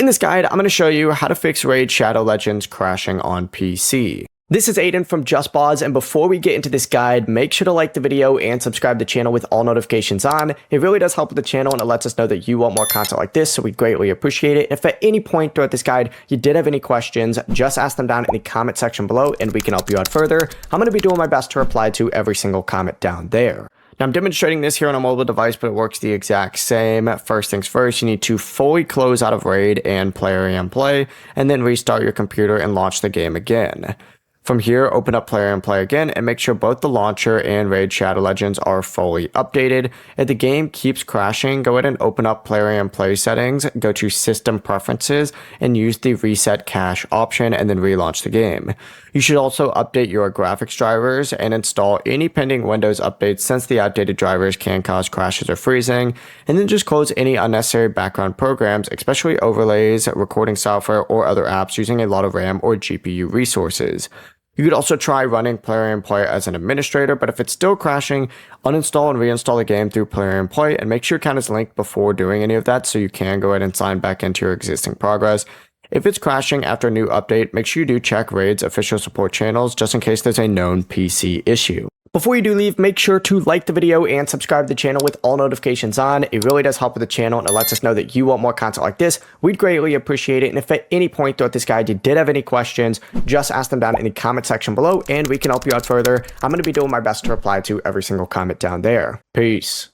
In this guide, I'm going to show you how to fix Raid Shadow Legends crashing on PC. This is Aiden from JustBoz, and before we get into this guide, make sure to like the video and subscribe to the channel with all notifications on. It really does help with the channel and it lets us know that you want more content like this, so we greatly appreciate it. If at any point throughout this guide you did have any questions, just ask them down in the comment section below and we can help you out further. I'm going to be doing my best to reply to every single comment down there. Now, I'm demonstrating this here on a mobile device, but it works the exact same. First things first, you need to fully close out of Raid and Player and Play, and then restart your computer and launch the game again. From here, open up Player and Play again and make sure both the launcher and Raid Shadow Legends are fully updated. If the game keeps crashing, go ahead and open up Player and Play settings, go to System Preferences, and use the Reset Cache option and then relaunch the game. You should also update your graphics drivers and install any pending Windows updates, since the outdated drivers can cause crashes or freezing, and then just close any unnecessary background programs, especially overlays, recording software, or other apps using a lot of RAM or GPU resources. You could also try running Player and Play as an administrator, but if it's still crashing, uninstall and reinstall the game through Player and Play, and make sure your account is linked before doing any of that so you can go ahead and sign back into your existing progress. If it's crashing after a new update, make sure you do check Raid's official support channels just in case there's a known PC issue. Before you do leave, make sure to like the video and subscribe to the channel with all notifications on. It really does help with the channel and it lets us know that you want more content like this. We'd greatly appreciate it. And if at any point throughout this guide you did have any questions, just ask them down in the comment section below and we can help you out further. I'm going to be doing my best to reply to every single comment down there. Peace.